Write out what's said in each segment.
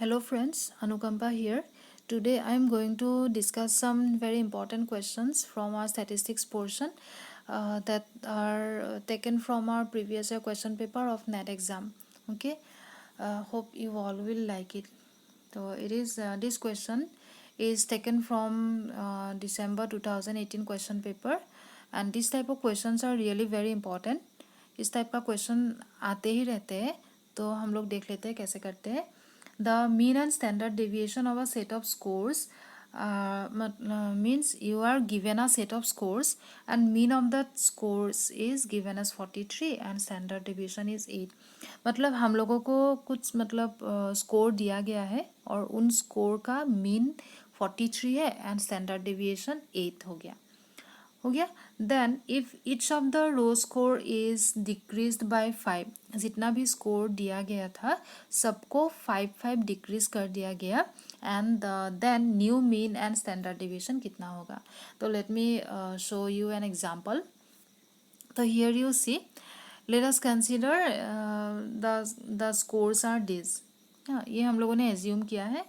Hello friends, Anukampa here. Today I am going to discuss some very important questions from our statistics portion that are taken from our previous year question paper of NET exam. Okay, hope you all will like it. So it is this question is taken from December 2018 question paper, and this type of questions are really very important. इस type का question आते ही रहते हैं, तो हम लोग देख लेते हैं कैसे करते हैं. The mean and standard deviation of a set of scores means you are given a set of scores and mean of the scores is given as 43 and standard deviation is 8. मतलब हम लोगों को कुछ स्कोर दिया गया है और उन स्कोर का मीन 43 है एंड स्टैंडर्ड डेविएशन 8 हो गया. Then if each of the row score is decreased by 5, जितना भी स्कोर दिया गया था सबको 5 डिक्रीज कर दिया गया and then new mean and standard deviation कितना होगा. तो let me show you an example. तो here you see, let us consider the scores are this. ये हम लोगों ने एज्यूम किया है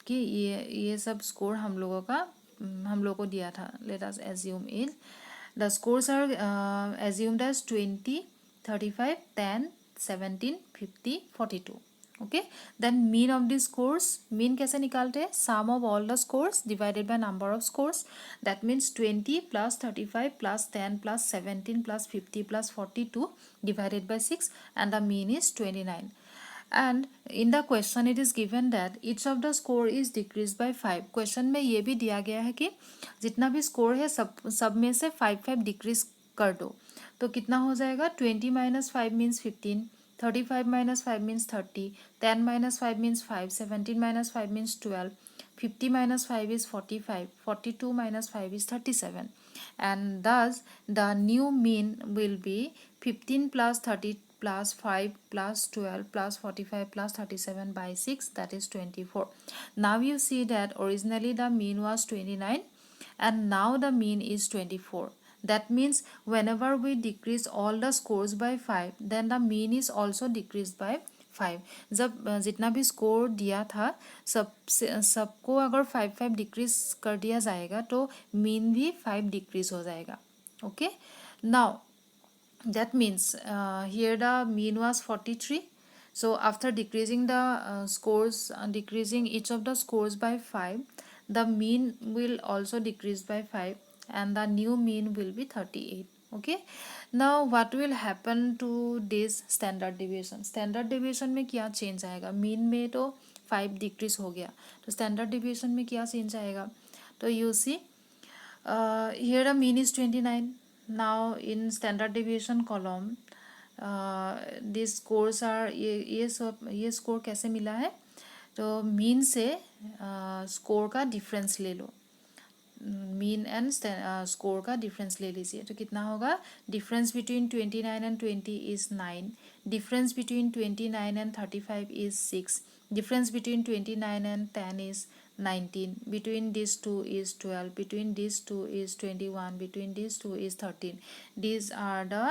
कि ये सब स्कोर हम लोगों को दिया था. Let us assume it. The scores are assumed as 20, 35, 10, 17, 50, 42. Okay, then mean of the scores. Mean कैसे निकालते हैं? Sum of all the scores divided by number of scores. That means 20 plus 35 plus 10 plus 17 plus 50 plus 42 divided by 6 and the mean is 29. And in the question it is given that each of the score is decreased by 5. Question में ये भी दिया गया है कि जितना भी score है सब में से 5 डिक्रीज कर दो. तो कितना हो जाएगा? 20 minus 5 means 15, 35 minus 5 means 30, 10 minus 5 means 5, 17 minus 5 means 12, 50 minus 5 is 45, 42 minus 5 is 37, and thus the new mean will be 15 plus 30 plus 5 plus 12 plus 45 plus 37 by 6, that is 24. Now you see that originally the mean was 29 and now the mean is 24. That means whenever we decrease all the scores by 5, then the mean is also decreased by 5. जब जितना भी score दिया था सबको अगर 5 decrease कर दिया जाएगा तो मीन भी 5 डिक्रीज हो जाएगा. Okay, now that means here the mean was 43. So after decreasing the scores, decreasing each of the scores by 5, the mean will also decrease by 5 and the new mean will be 38. Okay, now what will happen to this standard deviation? Standard deviation में क्या change आएगा? Mean में तो 5 decrease हो गया, तो standard deviation में क्या चेंज आएगा? तो you see, here the mean is 29. Now in standard deviation column these scores are ये स्कोर कैसे मिला है? तो मीन से स्कोर का डिफरेंस ले लो. मीन एंड स्कोर का डिफरेंस ले लीजिए. तो कितना होगा? Difference between 29 and 20 is 9. Difference between 29 and 35 is 6. difference between 29 and 10 is 19. Between these two is 12. Between these two is 21. Between these two is 13. These are the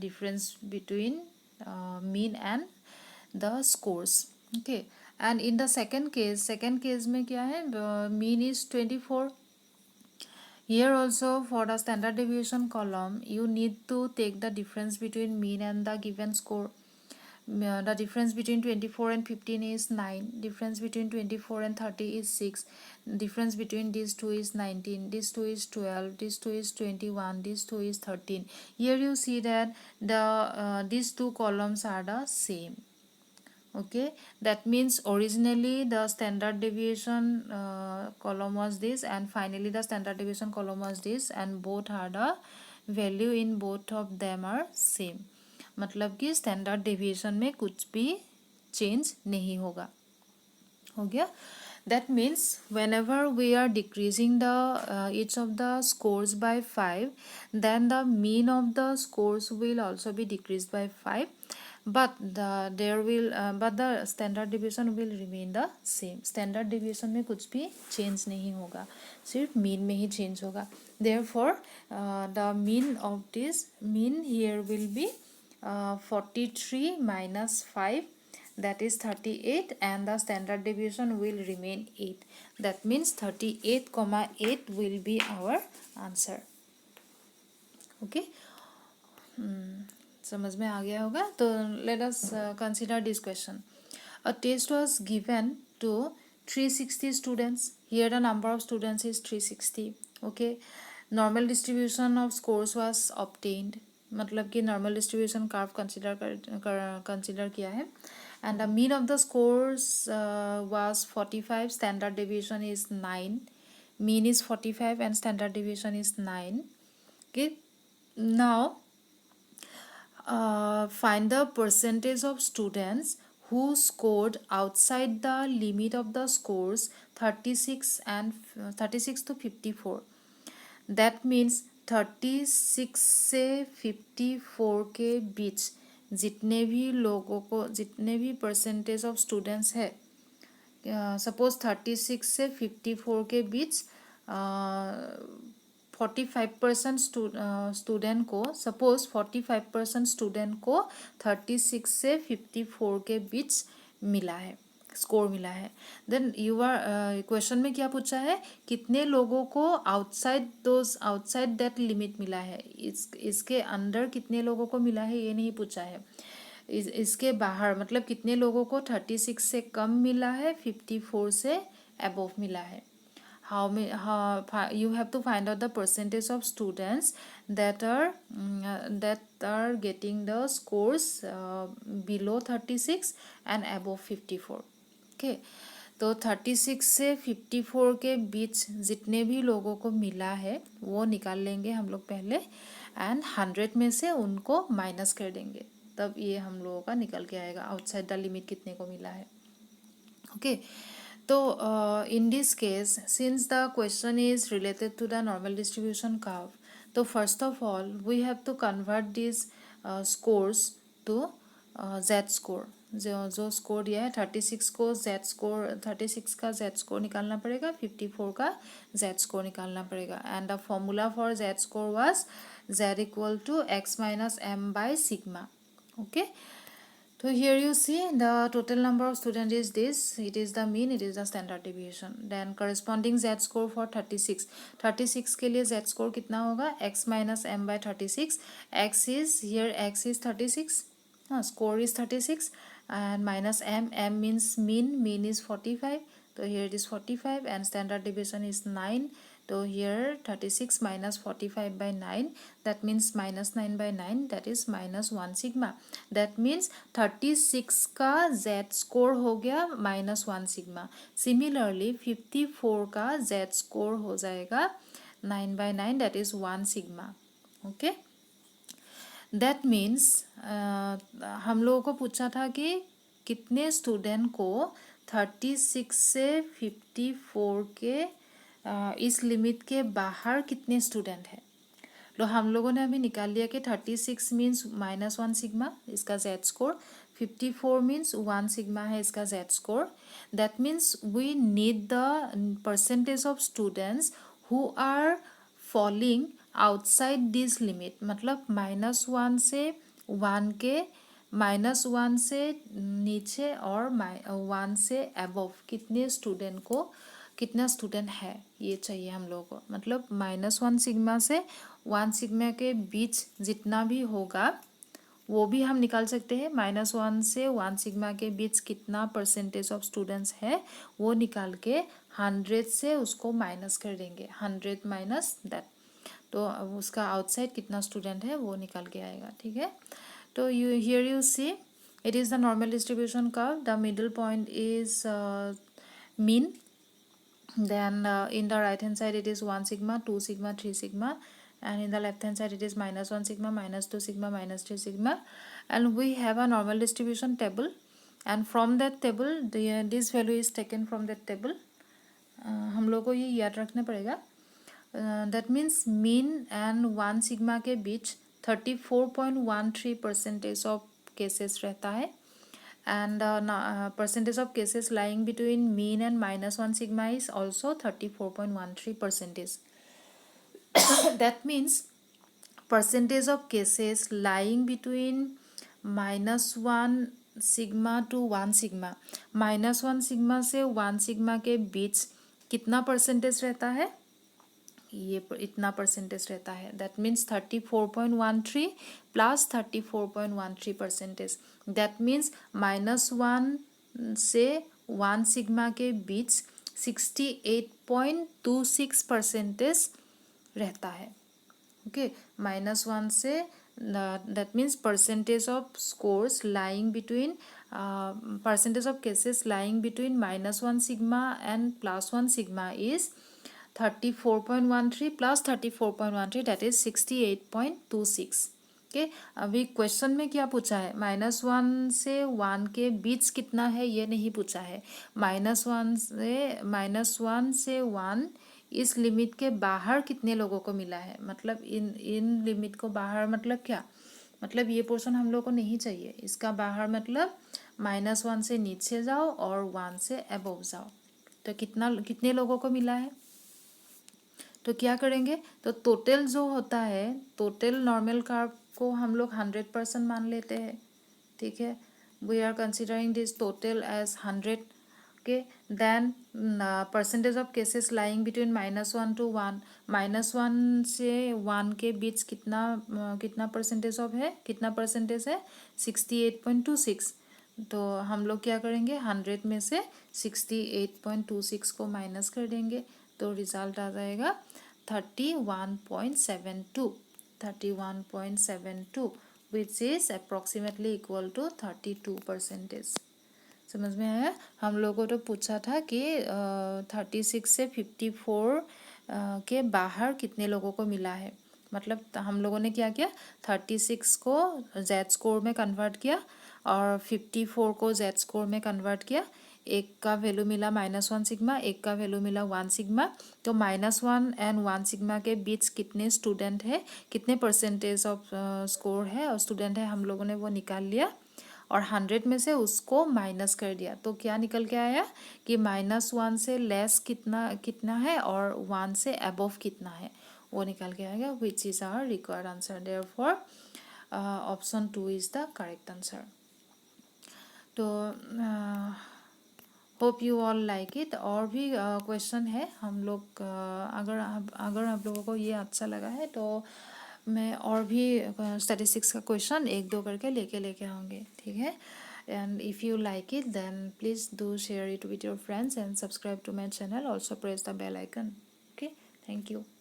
difference between mean and the scores. Okay, and in the second case में क्या है? mean is 24. Here also for the standard deviation column you need to take the difference between mean and the given score. The difference between 24 and 15 is 9. Difference between 24 and 30 is 6. Difference between these two is 19. This two is 12. This two is 21. This two is 13. Here you see that these two columns are the same. Okay, that means originally the standard deviation column was this and finally the standard deviation column was this, and both are the value in both of them are same. मतलब कि standard deviation में कुछ भी change नहीं होगा. हो गया. That means whenever we are decreasing the each of the scores by 5, then the mean of the scores will also be decrease by 5, but the standard deviation will remain the same. standard deviation में कुछ भी change नहीं होगा, सिर्फ mean में ही change होगा. therefore the mean of this mean here will be 43 minus 5 that is 38, and the standard deviation will remain 8. That means 38,8 will be our answer. Okay, समझ में आ गया होगा. तो let us consider this question. A test was given to 360 students. Here the number of students is 360. Okay, normal distribution of scores was obtained. मतलब कि normal distribution curve consider किया है. And the mean of the scores was 45. Standard deviation is 9. Mean is 45 and standard deviation is 9. Okay, now find the percentage of students who scored outside the limit of the scores 36 and 36 to 54. That means 36 से 54 के बीच जितने भी लोगों को, जितने भी percentage of students है, suppose 36 से 54 के बीच 45% स्टूडेंट को, सपोज 45% स्टूडेंट को 36 से 54 के बीच मिला है, स्कोर मिला है. देन यू आर क्वेश्चन में क्या पूछा है, कितने लोगों को आउटसाइड दैट लिमिट मिला है. इसके अंदर कितने लोगों को मिला है ये नहीं पूछा है. इसके बाहर मतलब कितने लोगों को 36 से कम मिला है, 54 से अबव मिला है. How you have to find out the percentage of students that are getting the scores below 36 and above 54. Okay, तो 36 से 54 के बीच जितने भी लोगों को मिला है वो निकाल लेंगे हम लोग पहले, एंड 100 में से उनको माइनस कर देंगे, तब ये हम लोगों का निकल के आएगा आउटसाइड द लिमिट कितने को मिला है. ओके, तो in this case, since the question is related to the normal distribution curve, तो first of all we have to convert these scores to z score. जो स्कोर दिया है 36 को z स्कोर, 36 का z स्कोर निकालना पड़ेगा, 54 का z स्कोर निकालना पड़ेगा. And the formula for z score was z equal to x minus m by sigma. Okay, so here you see the total number of students is this. It is the mean, it is the standard deviation. Then corresponding z score for 36. 36 के लिए z score कितना होगा, x minus m by 36. X is here, x is 36. Score is 36 and minus m. M means mean. Mean is 45. So here it is 45 and standard deviation is 9. So here 36 minus 45 by 9, that means minus 9 by 9, that is minus 1 sigma. That means 36 का z score हो गया minus 1 sigma. Similarly 54 का z score हो जाएगा 9 by 9, that is 1 sigma. Okay, that means हम लोगों को पूछा था कि कितने स्टूडेंट को 36 से 54 के इस लिमिट के बाहर कितने स्टूडेंट है. तो हम लोगों ने अभी निकाल लिया कि 36 मीन्स माइनस 1 सिग्मा इसका z स्कोर, 54 मीन्स 1 सिग्मा है इसका z score. That means we need the percentage of students who are falling outside this limit. मतलब -1 से 1 के, -1 से नीचे और 1 से अबव कितने स्टूडेंट को, कितना स्टूडेंट है ये चाहिए हम लोगों को. मतलब -1 सिग्मा से 1 सिग्मा के बीच जितना भी होगा वो भी हम निकाल सकते हैं. -1 से 1 सिग्मा के बीच कितना परसेंटेज ऑफ स्टूडेंट्स है वो निकाल के 100 से उसको माइनस कर देंगे, 100 माइनस दैट, तो उसका आउटसाइड कितना स्टूडेंट है वो निकल के आएगा. ठीक है, तो here you see it is the normal distribution curve. The middle point is mean. Then in the right hand side it is 1 sigma, 2 sigma, 3 sigma, and in the left hand side it is -1 sigma, -2 sigma, -3 sigma. And we have a normal distribution table, and from that table this value is taken from that table. हम लोग को ये याद रखना पड़ेगा. That means mean and 1 sigma के बीच 34.13% of cases रहता है. And percentage of cases lying between mean and -1 sigma is also 34.13%. That means percentage of cases lying between -1 sigma two 1 sigma, -1 sigma से 1 सिग्मा के बीच कितना परसेंटेज रहता है? ये इतना परसेंटेज रहता है। That means 34.13 plus 34.13%। That means -1 से 1 सिग्मा के बीच 68.26% रहता है। Okay, -1 say that means percentage of scores lying between percentage of cases lying between -1 sigma and +1 sigma is 34.13 plus 34.13, that is 68.26। Okay, अभी क्वेश्चन में क्या पूछा है? -1 से 1 के बीच कितना है ये नहीं पूछा है। -1 से 1 इस लिमिट के बाहर कितने लोगों को मिला है, मतलब इन लिमिट को बाहर मतलब क्या, मतलब ये पोर्शन हम लोग को नहीं चाहिए। इसका बाहर मतलब -1 से नीचे जाओ और 1 से अबव जाओ। तो कितने लोगों को मिला है? तो क्या करेंगे? तो टोटल जो होता है, टोटल नॉर्मल कर्व को हम लोग 100% मान लेते हैं। ठीक है, we are considering this total as 100। Okay, then percentage of cases lying between -1 to 1, -1 से 1 के बीच कितना परसेंटेज ऑफ है, कितना परसेंटेज है? 68.26। तो हम लोग क्या करेंगे? 100 में से 68.26 को माइनस कर देंगे, तो रिजल्ट आ जाएगा 31.72, 31.72 which is approximately equal to 32%। समझ में आया? हम लोगों तो पूछा था कि 36 से 54 के बाहर कितने लोगों को मिला है। मतलब हम लोगों ने क्या किया? 36 को जेड स्कोर में कन्वर्ट किया और 54 को जेड स्कोर में कन्वर्ट किया। एक का वैल्यू मिला -1 सिग्मा, एक का वैल्यू मिला 1 सिग्मा। तो -1 एंड 1 सिग्मा के बीच कितने स्टूडेंट है, कितने परसेंटेज ऑफ स्कोर है और स्टूडेंट है, हम लोगों ने वो निकाल लिया और 100 में से उसको माइनस कर दिया। तो क्या निकल के आया कि -1 से लेस कितना है और 1 से अबव कितना है, वो निकल के आएगा, which is our required answer. Therefore option 2 is the correct answer. तो hope you all like it. और भी क्वेश्चन है हम लोग, अगर आप लोगों को ये अच्छा लगा है तो मैं और भी स्टैटिस्टिक्स का क्वेश्चन 1-2 करके लेके आऊँगी। ठीक है, and if you like it then please do share it with your friends and subscribe to my channel, also press the bell icon। Okay, thank you।